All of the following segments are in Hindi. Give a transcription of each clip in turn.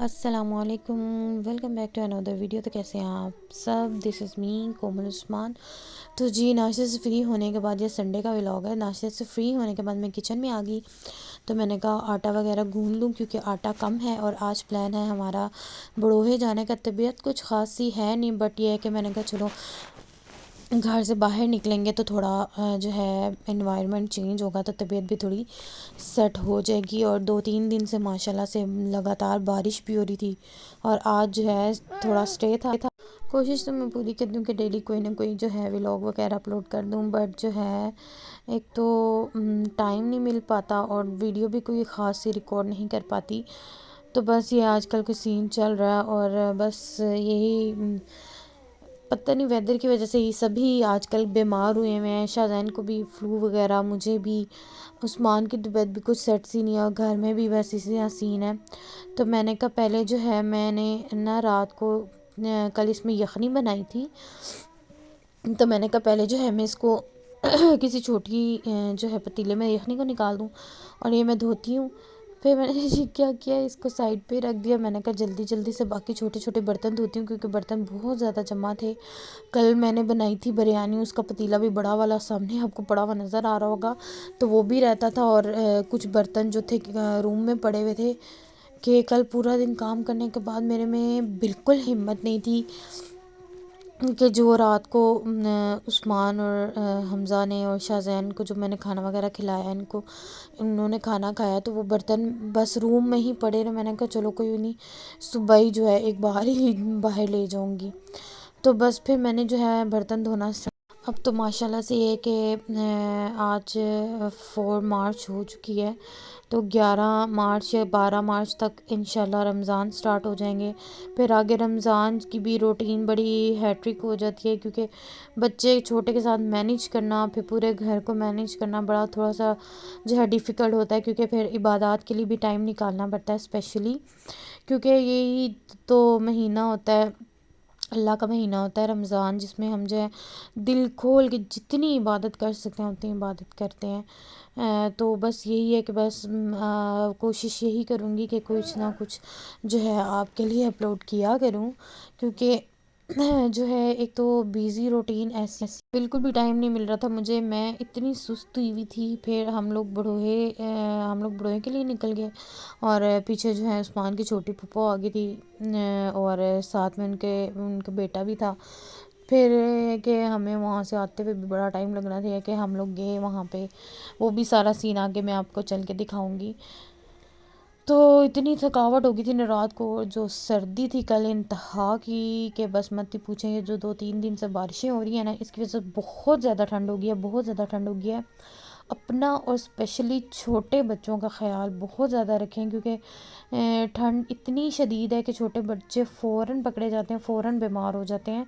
अस्सलामुअलैकुम। Welcome back to another video. तो कैसे हैं आप सब? This is me Komal Usman. तो जी, नाश्ते से फ्री होने के बाद, ये संडे का व्लॉग है, नाश्ते से फ्री होने के बाद मैं किचन में आ गई। तो मैंने कहा आटा वगैरह गूंद लूँ क्योंकि आटा कम है और आज प्लान है हमारा बड़ोहे जाने का। तबीयत कुछ ख़ास सी है नहीं, बट ये है कि मैंने कहा चलो घर से बाहर निकलेंगे तो थोड़ा जो है एनवायरनमेंट चेंज होगा तो तबीयत भी थोड़ी सेट हो जाएगी। और 2-3 दिन से माशाल्लाह से लगातार बारिश भी हो रही थी और आज जो है थोड़ा स्टे था। कोशिश तो मैं पूरी कर दूँ कि डेली कोई ना कोई जो है व्लॉग वगैरह अपलोड कर दूँ, बट जो है एक तो टाइम नहीं मिल पाता और वीडियो भी कोई ख़ास सी रिकॉर्ड नहीं कर पाती। तो बस ये आजकल के सीन चल रहा है और बस यही पता नहीं वेदर की वजह से ही सभी आजकल बीमार हुए हुए हैं। शाहजैन को भी फ्लू वगैरह, मुझे भी, उस्मान की तबीयत भी कुछ सेट सी नहीं है और घर में भी बस इसी तरह सीन है। तो मैंने कहा पहले जो है मैंने ना रात को कल इसमें यखनी बनाई थी। तो मैंने कहा पहले जो है मैं इसको किसी छोटी जो है पतीले में यखनी को निकाल दूँ और ये मैं धोती हूँ। फिर मैंने ये क्या किया, इसको साइड पे रख दिया। मैंने कहा जल्दी जल्दी से बाकी छोटे छोटे बर्तन धोती हूँ क्योंकि बर्तन बहुत ज़्यादा जमा थे। कल मैंने बनाई थी बिरयानी, उसका पतीला भी बड़ा वाला सामने आपको पड़ा हुआ नज़र आ रहा होगा, तो वो भी रहता था। और कुछ बर्तन जो थे रूम में पड़े हुए थे कि कल पूरा दिन काम करने के बाद मेरे में बिल्कुल हिम्मत नहीं थी कि जो रात को उस्मान और हमज़ा ने और शाहज़ैन को जो मैंने खाना वगैरह खिलाया, इनको इन्होंने खाना खाया तो वो बर्तन बस रूम में ही पड़े रहे। मैंने कहा चलो कोई नहीं, सुबह ही जो है एक बाहर ही बाहर ले जाऊंगी। तो बस फिर मैंने जो है बर्तन धोना अब तो माशाल्लाह से ये कि आज 4 मार्च हो चुकी है, तो 11 मार्च या 12 मार्च तक इंशाल्लाह रमज़ान स्टार्ट हो जाएंगे। फिर आगे रमज़ान की भी रूटीन बड़ी हैट्रिक हो जाती है क्योंकि बच्चे छोटे के साथ मैनेज करना, फिर पूरे घर को मैनेज करना बड़ा थोड़ा सा जो है डिफ़िकल्ट होता है क्योंकि फिर इबादत के लिए भी टाइम निकालना पड़ता है, स्पेशली क्योंकि यही तो महीना होता है, अल्लाह का महीना होता है रमज़ान, जिसमें हम जो है दिल खोल के जितनी इबादत कर सकते हैं उतनी इबादत करते हैं। तो बस यही है कि बस कोशिश यही करूँगी कि कुछ ना कुछ जो है आपके लिए अपलोड किया करूँ क्योंकि जो है एक तो बिज़ी रूटीन ऐसी बिल्कुल भी टाइम नहीं मिल रहा था मुझे। मैं इतनी सुस्त हुई थी। फिर हम लोग बड़ोए के लिए निकल गए और पीछे जो है उस्मान की छोटी फूफा आ गई थी और साथ में उनके उनका बेटा भी था। फिर कि हमें वहाँ से आते हुए भी बड़ा टाइम लगना था कि हम लोग गए वहाँ पे, वो भी सारा सीन आगे मैं आपको चल के दिखाऊंगी। तो इतनी थकावट हो गई थी ना रात को, जो सर्दी थी कल इंतहा की कि बस मत ही पूछें। ये जो 2-3 दिन से बारिशें हो रही हैं ना, इसकी वजह से बहुत ज़्यादा ठंड हो गई है, बहुत ज़्यादा ठंड हो गई है। अपना और स्पेशली छोटे बच्चों का ख्याल बहुत ज़्यादा रखें क्योंकि ठंड इतनी शदीद है कि छोटे बच्चे फ़ौरन पकड़े जाते हैं, फ़ौरन बीमार हो जाते हैं।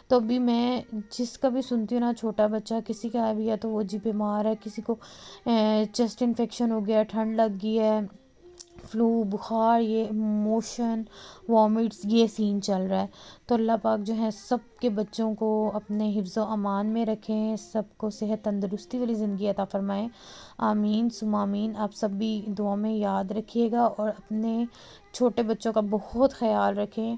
तो अभी मैं जिसका भी सुनती हूँ ना, छोटा बच्चा किसी का भी है तो वो जी बीमार है, किसी को चेस्ट इन्फेक्शन हो गया, ठंड लग गई है, फ्लू, बुखार, ये मोशन, वॉमिट्स, ये सीन चल रहा है। तो अल्लाह पाक जो है सब के बच्चों को अपने हिफ्ज़ व अमान में रखें, सबको सेहत तंदुरुस्ती वाली ज़िंदगी अता फ़रमाएँ। आमीन सुम्मा आमीन। आप सब भी दुआ में याद रखिएगा और अपने छोटे बच्चों का बहुत ख़याल रखें।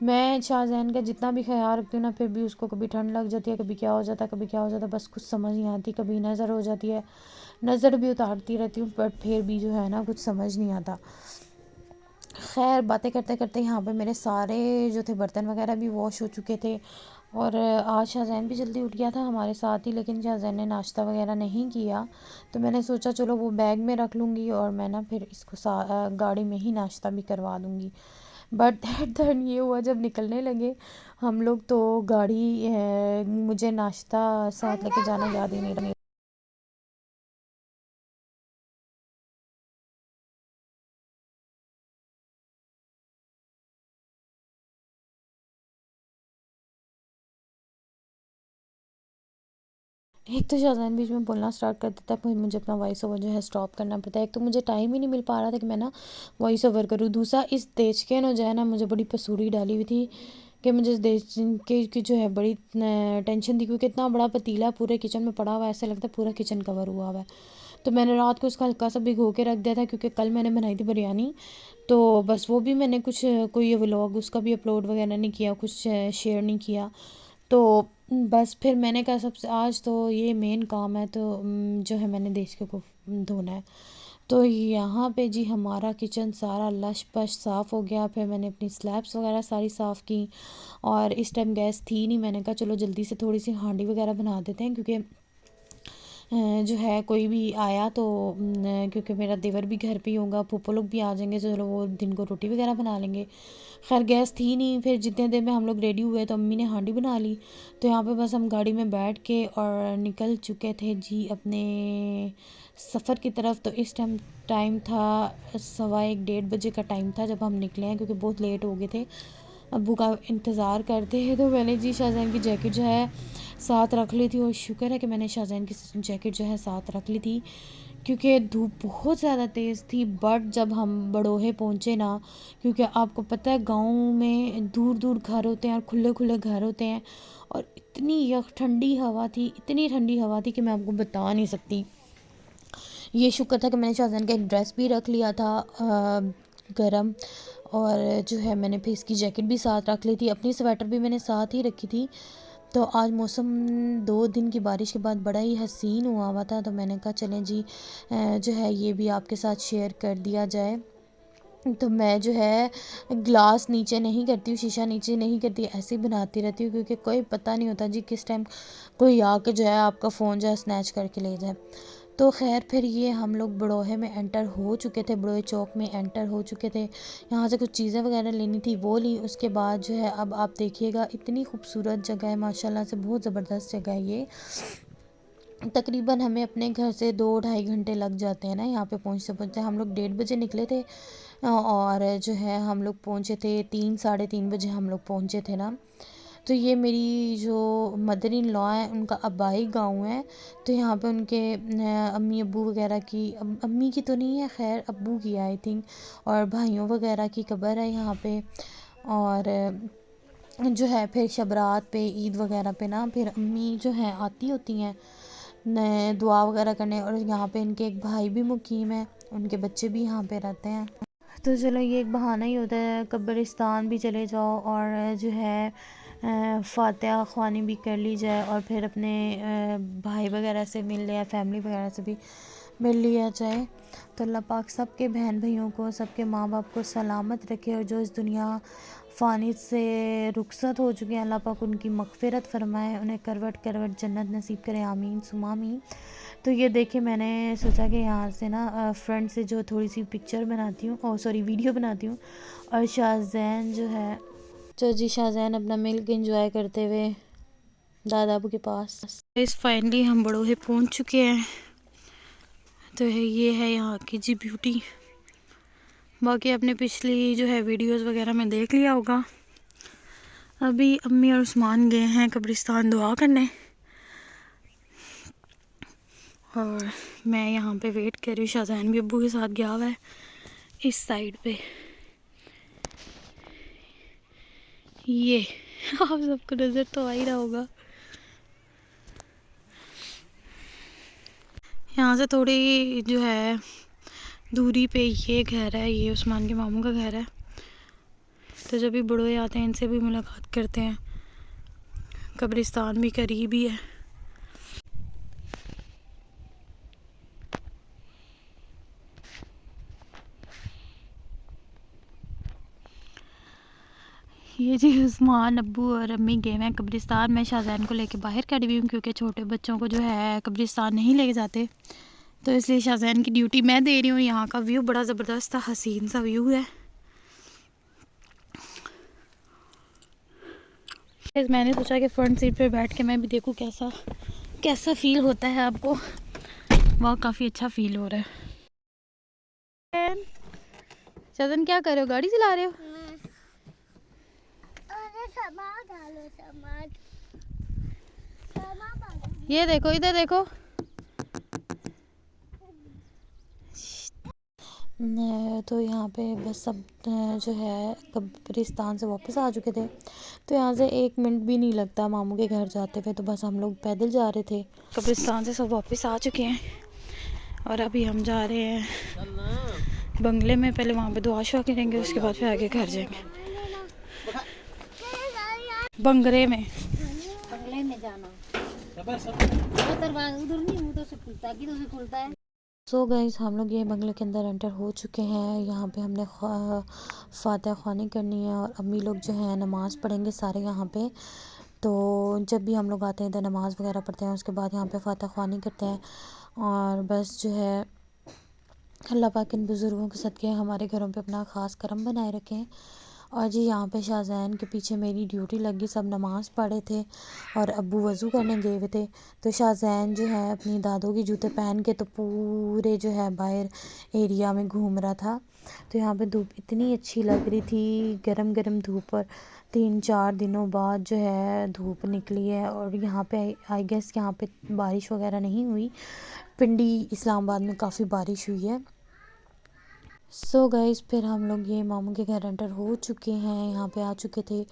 मैं शाहज़ैन का जितना भी ख़याल रखती हूँ ना, फिर भी उसको कभी ठंड लग जाती है, कभी क्या हो जाता है, कभी क्या हो जाता है, बस कुछ समझ नहीं आती। कभी नज़र हो जाती है, नज़र भी उतारती रहती हूँ बट फिर भी जो है ना कुछ समझ नहीं आता। खैर बातें करते करते यहाँ पे मेरे सारे जो थे बर्तन वगैरह भी वॉश हो चुके थे और आज शाहज़ैन भी जल्दी उठ गया था हमारे साथ ही, लेकिन शाहज़ैन ने नाश्ता वगैरह नहीं किया। तो मैंने सोचा चलो वो बैग में रख लूँगी और मैं ना फिर इसको गाड़ी में ही नाश्ता भी करवा दूँगी। बट दैट देन ये हुआ जब निकलने लगे हम लोग तो गाड़ी मुझे नाश्ता साथ लेके जाना याद ही नहीं रहा। एक तो शाहज़ैन बीच में बोलना स्टार्ट कर देता है, फिर मुझे अपना वॉइस ओवर जो है स्टॉप करना पड़ता है। एक तो मुझे टाइम ही नहीं मिल पा रहा था कि मैं ना वॉइस ओवर करूँ। दूसरा इस देश के ना जो है ना मुझे बड़ी पसूड़ी डाली हुई थी कि मुझे इस देश के की जो है बड़ी टेंशन थी क्योंकि इतना बड़ा पतीला पूरे किचन में पड़ा हुआ है, ऐसा लगता है पूरा किचन कवर हुआ हुआ है। तो मैंने रात को उसका हल्का सा भिगो के रख दिया था, क्योंकि कल मैंने बनाई थी बिरयानी। तो बस वो भी मैंने कुछ कोई व्लॉग उसका भी अपलोड वगैरह नहीं किया, कुछ शेयर नहीं किया। तो बस फिर मैंने कहा सबसे आज तो ये मेन काम है, तो जो है मैंने देश को धोना है। तो यहाँ पे जी हमारा किचन सारा लश पश साफ़ हो गया। फिर मैंने अपनी स्लैब्स वगैरह सारी साफ़ की, और इस टाइम गैस थी नहीं। मैंने कहा चलो जल्दी से थोड़ी सी हांडी वगैरह बना देते हैं, क्योंकि जो है कोई भी आया तो क्योंकि मेरा देवर भी घर पे ही होगा, फूफो लोग भी आ जाएंगे, चलो वो दिन को रोटी वगैरह बना लेंगे। खैर गैस थी नहीं। फिर जितने देर में हम लोग रेडी हुए तो अम्मी ने हांडी बना ली। तो यहाँ पे बस हम गाड़ी में बैठ के और निकल चुके थे जी अपने सफ़र की तरफ। तो इस टाइम था 1:15-1:30 बजे का टाइम था जब हम निकले हैं, क्योंकि बहुत लेट हो गए थे, अब्बू का इंतज़ार करते हैं। तो मैंने जी शाहजहान की जैकेट जो है साथ रख ली थी, और शुक्र है कि मैंने शाहजहान की जैकेट जो है साथ रख ली थी, क्योंकि धूप बहुत ज़्यादा तेज़ थी। बट जब हम बड़ोहे पहुँचे ना, क्योंकि आपको पता है गांव में दूर दूर घर होते हैं और खुले खुले घर होते हैं, और इतनी यख ठंडी हवा थी, इतनी ठंडी हवा थी कि मैं आपको बता नहीं सकती। ये शुक्र था कि मैंने शाहजहान का एक ड्रेस भी रख लिया था गरम, और जो है मैंने फिर इसकी जैकेट भी साथ रख ली थी, अपनी स्वेटर भी मैंने साथ ही रखी थी। तो आज मौसम 2 दिन की बारिश के बाद बड़ा ही हसीन हुआ था, तो मैंने कहा चलें जी जो है ये भी आपके साथ शेयर कर दिया जाए। तो मैं जो है ग्लास नीचे नहीं करती हूँ, शीशा नीचे नहीं करती, ऐसे ही बनाती रहती हूँ, क्योंकि कोई पता नहीं होता जी किस टाइम कोई आके जो है आपका फ़ोन जो है स्नैच करके ले जाए। तो खैर फिर ये हम लोग बड़ोहे में एंटर हो चुके थे, बड़ोहे चौक में एंटर हो चुके थे। यहाँ से कुछ चीज़ें वगैरह लेनी थी वो ली। उसके बाद जो है अब आप देखिएगा इतनी खूबसूरत जगह है, माशाल्लाह से बहुत ज़बरदस्त जगह है ये। तकरीबन हमें अपने घर से 2-2.5 घंटे लग जाते हैं ना यहाँ पे पहुँचते पहुँचते। हम लोग 1:30 बजे निकले थे, और जो है हम लोग पहुँचे थे 3-3:30 बजे हम लोग पहुँचे थे ना। तो ये मेरी जो मदर इन लॉ है उनका आबाई गांव है। तो यहाँ पे उनके अम्मी अब्बू वगैरह की, अम्मी की तो नहीं है खैर, अब्बू की आई थिंक, और भाइयों वगैरह की कब्र है यहाँ पे। और जो है फिर शबरात पे, ईद वगैरह पे ना, फिर अम्मी जो है आती होती हैं नए दुआ वगैरह करने। और यहाँ पे इनके एक भाई भी मुकीम है, उनके बच्चे भी यहाँ पे रहते हैं। तो चलो ये एक बहाना ही होता है, कब्रिस्तान भी चले जाओ और जो है फातिहा ख्वानी भी कर ली जाए, और फिर अपने भाई वगैरह से मिल लिया, फैमिली वगैरह से भी मिल लिया जाए। तो अल्लाह पाक सबके बहन भाइयों को, सबके माँ बाप को सलामत रखे, और जो इस दुनिया फ़ानी से रुखसत हो चुके हैं अल्लाह पाक उनकी मग़फ़िरत फ़रमाए, उन्हें करवट करवट जन्नत नसीब करे, आमीन सुमा आमीन। तो ये देखिए मैंने सोचा कि यहाँ से ना फ्रंट से जो थोड़ी सी पिक्चर बनाती हूँ, और सॉरी वीडियो बनाती हूँ। और शाहजैन जो है, तो जी शाहजैन अपना मिल्क एंजॉय करते हुए दादा अबू के पास। इस फाइनली हम बड़ोहे पहुँच चुके हैं। तो ये है यहाँ की जी ब्यूटी। बाकी आपने पिछली जो है वीडियोस वगैरह में देख लिया होगा। अभी अम्मी और उस्मान गए हैं कब्रिस्तान दुआ करने, और मैं यहाँ पे वेट कर रही हूँ। शाहजहान भी अब्बू के साथ गया हुआ है इस साइड पे। ये आप सबको नज़र तो आ ही रहा होगा। यहाँ से थोड़ी जो है दूरी पे ये घर है, ये उस्मान के मामू का घर है। तो जब भी बड़ोए आते हैं इनसे भी मुलाकात करते हैं, कब्रिस्तान भी करीब ही है। ये जी उस्मान अब्बू और अम्मी गए हैं कब्रिस्तान। मैं शाहजहान को लेके बाहर खड़ी हुई हूँ, क्योंकि छोटे बच्चों को जो है कब्रिस्तान नहीं लेके जाते, तो इसलिए शाहजहान की ड्यूटी मैं दे रही हूँ। यहाँ का व्यू बड़ा ज़बरदस्त था, हसीन सा व्यू है। मैंने सोचा कि फ्रंट सीट पे बैठ के मैं भी देखूँ कैसा कैसा फील होता है आपको। वह काफ़ी अच्छा फील हो रहा है। शाहजहान क्या कर रहे हो, गाड़ी चला रहे हो? ये देखो, इधर देखो। तो यहाँ पे बस सब जो है कब्रिस्तान से वापस आ चुके थे। तो यहाँ से 1 मिनट भी नहीं लगता मामू के घर जाते हुए। तो बस हम लोग पैदल जा रहे थे, कब्रिस्तान से सब वापस आ चुके हैं। और अभी हम जा रहे हैं बंगले में। पहले वहाँ पे दुआ शुआ करेंगे, उसके बाद फिर आगे घर जाएंगे। बंगले में जाना उधर नहीं, मुँह तो से खुलता है, तो से खुलता है। सो गाइस हम लोग ये बंगले के अंदर एंटर हो चुके हैं। यहाँ पे हमने फातिहा ख़्वानी करनी है और अम्मी लोग जो है नमाज़ पढ़ेंगे सारे यहाँ पे। तो जब भी हम लोग आते हैं इधर नमाज़ वगैरह पढ़ते हैं, उसके बाद यहाँ पे फातिहा ख़्वानी करते हैं। और बस जो है अल्लाह पाक इन बुज़ुर्गों के सदक़े हमारे घरों पे अपना ख़ास करम बनाए रखें। और जी यहाँ पे शाहज़ैन के पीछे मेरी ड्यूटी लगी। सब नमाज़ पढ़े थे और अब्बू वज़ू करने गए हुए थे। तो शाहज़ैन जो है अपनी दादों की जूते पहन के तो पूरे जो है बाहर एरिया में घूम रहा था। तो यहाँ पे धूप इतनी अच्छी लग रही थी, गरम गरम धूप। और 3-4 दिनों बाद जो है धूप निकली है। और यहाँ पे आई गेस यहाँ पे बारिश वगैरह नहीं हुई। पिंडी इस्लामाबाद में काफ़ी बारिश हुई है। सो गाइस फिर हम लोग ये मामू के घर एंटर हो चुके हैं, यहाँ पे आ चुके थे।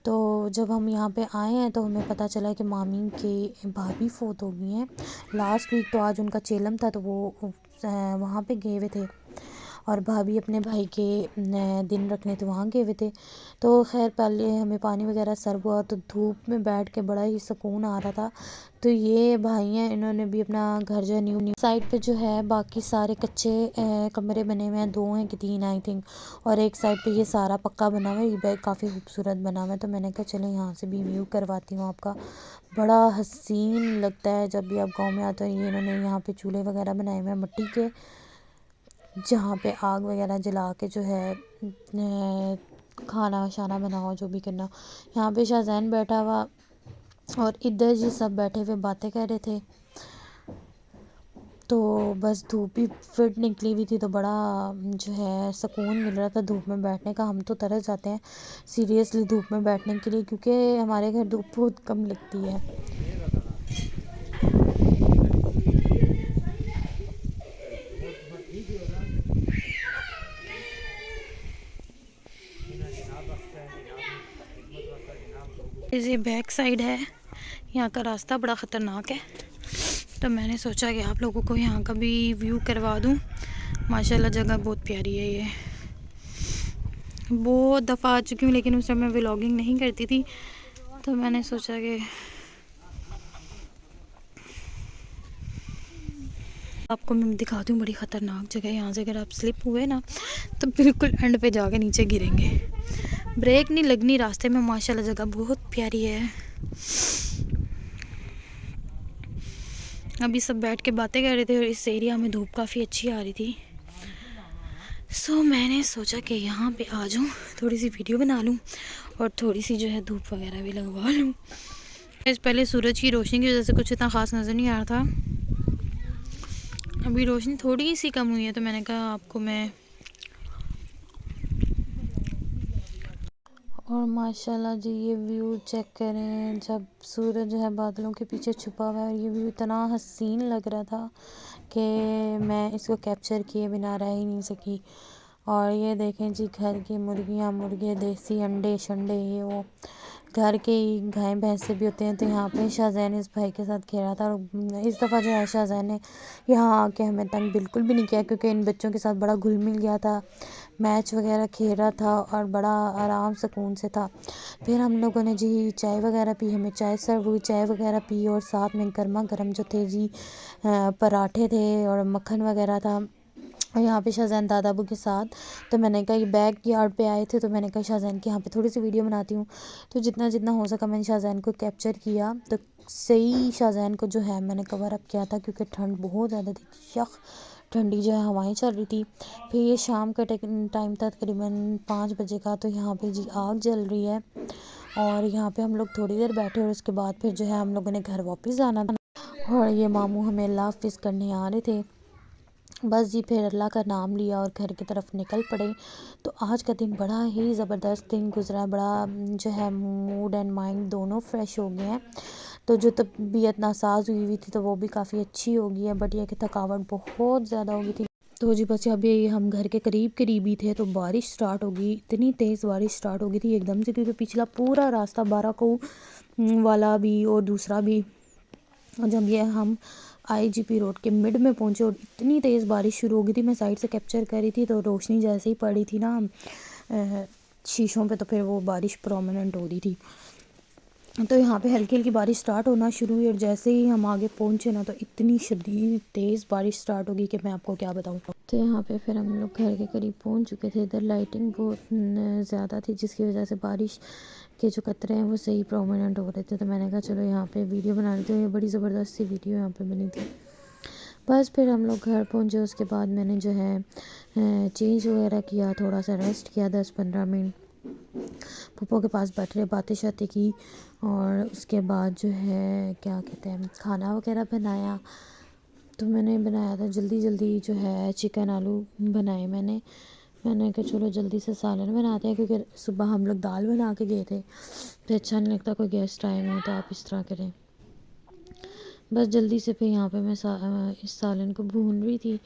तो जब हम यहाँ पे आए हैं तो हमें पता चला कि मामी के भाभी फोत हो गई हैं लास्ट वीक। तो आज उनका चेलम था तो वो वहाँ पे गए हुए थे। और भाभी अपने भाई के दिन रखने थे, वहाँ गए हुए थे। तो खैर पहले हमें पानी वगैरह सर्व हुआ तो धूप में बैठ के बड़ा ही सुकून आ रहा था। तो ये भाई हैं, इन्होंने भी अपना घर जो है न्यू साइड पे जो है बाकी सारे कच्चे कमरे बने हुए हैं, 2 हैं कि 3 आई थिंक। और एक साइड पे ये सारा पक्का बना हुआ है। ये बैग काफ़ी खूबसूरत बना हुआ है। तो मैंने कहा चले यहाँ से भी व्यू करवाती हूँ आपका। बड़ा हसीन लगता है जब भी आप गाँव में आते हो। ये इन्होंने यहाँ पे चूल्हे वगैरह बनाए हुए हैं मिट्टी के, जहाँ पे आग वगैरह जला के जो है खाना शाना बनाओ जो भी करना। यहाँ पे शाहज़ैन बैठा हुआ और इधर जी सब बैठे हुए बातें कर रहे थे। तो बस धूप भी फिर निकली हुई थी तो बड़ा जो है सुकून मिल रहा था धूप में बैठने का। हम तो तरस जाते हैं सीरियसली धूप में बैठने के लिए, क्योंकि हमारे घर धूप बहुत कम लगती है। ये बैक साइड है, यहाँ का रास्ता बड़ा ख़तरनाक है। तो मैंने सोचा कि आप लोगों को यहाँ का भी व्यू करवा दूँ। माशाल्लाह जगह बहुत प्यारी है। ये बहुत दफ़ा आ चुकी हूँ लेकिन उस समय व्लॉगिंग नहीं करती थी, तो मैंने सोचा कि आपको मैं दिखा दूँ। बड़ी ख़तरनाक जगह है। यहाँ से अगर आप स्लिप हुए ना तो बिल्कुल एंड पे जाके नीचे गिरेंगे। ब्रेक नहीं लगनी रास्ते में। माशाल्लाह जगह बहुत प्यारी है। अभी सब बैठ के बातें कर रहे थे और इस एरिया में धूप काफ़ी अच्छी आ रही थी। सो मैंने सोचा कि यहाँ पे आ जाऊँ, थोड़ी सी वीडियो बना लूँ और थोड़ी सी जो है धूप वगैरह भी लगवा लूँ। पहले सूरज की रोशनी की वजह से कुछ इतना ख़ास नज़र नहीं आ रहा था। अभी रोशनी थोड़ी सी कम हुई है तो मैंने कहा आपको मैं। और माशाल्लाह जी ये व्यू चेक करें, जब सूरज जो है बादलों के पीछे छुपा हुआ है। और ये व्यू इतना हसीन लग रहा था कि मैं इसको कैप्चर किए बिना रह ही नहीं सकी। और ये देखें जी घर की मुर्गियाँ मुर्गे, देसी अंडे शंडे, ये वो घर के ही गाय भैंसे भी होते हैं। तो यहाँ पे शाहज़ैन इस भाई के साथ खेला था। और इस दफ़ा जो है शाहज़ैन ने यहाँ आके हमें तंग बिल्कुल भी नहीं किया, क्योंकि इन बच्चों के साथ बड़ा घुल मिल गया था, मैच वगैरह खेल रहा था और बड़ा आराम सुकून से था। फिर हम लोगों ने जी चाय वगैरह पी, हमें चाय सर्व हुई, चाय वगैरह पी। और साथ में गर्मा गर्म जो थे जी पराठे थे और मक्खन वगैरह था। और यहाँ पे शाहज़ैन दादा अबू के साथ। तो मैंने कहा ये बैक यार्ड पे आए थे तो मैंने कहा शाहज़ैन की यहाँ पे थोड़ी सी वीडियो बनाती हूँ। तो जितना जितना हो सका मैंने शाहज़ैन को कैप्चर किया। तो सही शाहज़ैन को जो है मैंने कवर अप किया था, क्योंकि ठंड बहुत ज़्यादा थी, यख ठंडी जो है हवाएं चल रही थी। फिर ये शाम का टाइम था तकरीबन 5 बजे का। तो यहाँ पे जी आग जल रही है और यहाँ पे हम लोग थोड़ी देर बैठे और उसके बाद फिर जो है हम लोगों ने घर वापस जाना था। और ये मामू हमें अल्लाह हाफिज़ करने आ रहे थे। बस जी फिर अल्लाह का नाम लिया और घर की तरफ निकल पड़े। तो आज का दिन बड़ा ही ज़बरदस्त दिन गुजरा। बड़ा जो है मूड एंड माइंड दोनों फ्रेश हो गए हैं। तो जो तबीयत नासाज हुई थी तो वो भी काफ़ी अच्छी हो गई है, बट ये कि थकावट बहुत ज़्यादा हो गई थी। तो जी बस अभी हम घर के करीब ही थे तो बारिश स्टार्ट हो गई। इतनी तेज़ बारिश स्टार्ट हो गई थी एकदम से, क्योंकि पिछला पूरा रास्ता 12 को वाला भी और दूसरा भी। और जब ये हम IGP रोड के मिड में पहुंचे और इतनी तेज़ बारिश शुरू हो गई थी। मैं साइड से कैप्चर कर रही थी तो रोशनी जैसे ही पड़ी थी ना शीशों पे, तो फिर वो बारिश प्रोमिनेंट हो रही थी। तो यहाँ पे हल्की हल्की बारिश स्टार्ट होना शुरू हुई और जैसे ही हम आगे पहुँचे ना तो इतनी शदीद तेज़ बारिश स्टार्ट हो गई कि मैं आपको क्या बताऊँ। तो यहाँ पे फिर हम लोग घर के करीब पहुँच चुके थे। इधर लाइटिंग बहुत ज़्यादा थी जिसकी वजह से बारिश के जो कतरे हैं वो सही प्रोमिनेंट हो रहे थे। तो मैंने कहा चलो यहाँ पे वीडियो बना लेते हैं। ये बड़ी ज़बरदस्त सी वीडियो यहाँ पे बनी थी। बस फिर हम लोग घर पहुँचे, उसके बाद मैंने जो है चेंज वगैरह किया, थोड़ा सा रेस्ट किया 10-15 मिनट, पप्पो के पास बैठ रहे बातें शातें की और उसके बाद जो है क्या कहते हैं खाना वगैरह बनाया। तो मैंने बनाया था जल्दी जल्दी जो है चिकन आलू बनाए मैंने कहा चलो जल्दी से सालन बनाते हैं, क्योंकि सुबह हम लोग दाल बना के गए थे तो अच्छा नहीं लगता कोई गेस्ट आए हुए तो आप इस तरह करें। बस जल्दी से फिर यहाँ पे मैं इस सालन को भून रही थी।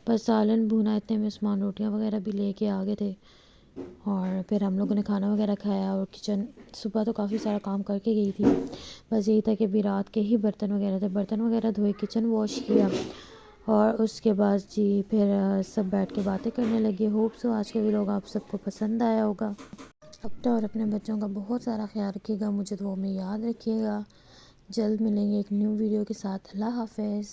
बस सालन भूना, इतने में उस्मान रोटियाँ वगैरह भी लेके आ गए थे और फिर हम लोगों ने खाना वगैरह खाया। और किचन सुबह तो काफ़ी सारा काम करके गई थी, बस यही था कि अभी रात के ही बर्तन वगैरह धोए, किचन वॉश किया और उसके बाद जी फिर सब बैठ के बातें करने लगे। होप सो आज का व्लॉग आप सबको पसंद आया होगा। अपना और अपने बच्चों का बहुत सारा ख्याल रखिएगा, मुझे दुआ में याद रखिएगा। जल्द मिलेंगे एक न्यू वीडियो के साथ। अल्लाह हाफ़िज़।